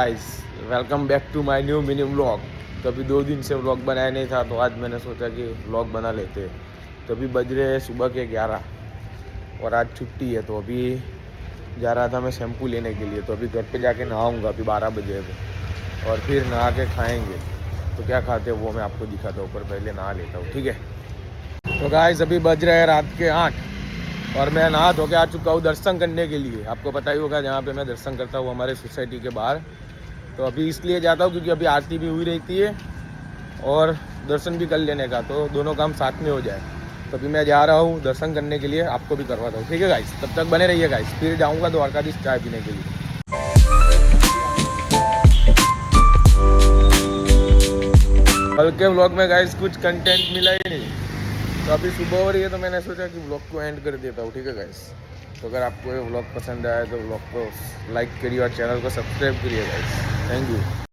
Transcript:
Guys welcome back to my new mini vlog. तो अभी 2 दिन से व्लॉग बनाया नहीं था, तो आज मैंने सोचा कि व्लॉग बना लेते हैं। तो अभी बज रहे हैं सुबह के 11 और आज छुट्टी है। तो अभी जा रहा था मैं शैम्पू लेने के लिए। तो अभी घर पे जाके नहाऊंगा अभी 12 बजे को, और फिर नहा के खाएंगे। तो क्या खाते हैं वो मैं आपको दिखाता हूँ, पर पहले नहा लेता हूँ, ठीक है। तो गाइस अभी बज रहे हैं रात के 8 और मैं नहा धो के आ चुका हूँ दर्शन करने के लिए। आपको पता ही होगा जहाँ पे मैं दर्शन करता हूँ हमारे सोसाइटी के बाहर। तो अभी इसलिए जाता हूँ क्योंकि अभी आरती भी हुई रहती है और दर्शन भी कर लेने का, तो दोनों काम साथ में हो जाए। तो अभी मैं जा रहा हूँ दर्शन करने के लिए, आपको भी करवाता हूँ, ठीक है गाइस। तब तक बने रहिए गाइस, फिर जाऊँगा द्वारकाधीश चाय पीने के लिए। कल के व्लॉग में गाइस कुछ कंटेंट मिला ही नहीं, तो अभी सुबह हो रही है तो मैंने सोचा कि व्लॉग को एंड कर देता हूँ, ठीक है गाइस। तो अगर आपको ये व्लॉग पसंद आया तो व्लॉग को लाइक करिए और चैनल को सब्सक्राइब करिए गाइस। Thank you.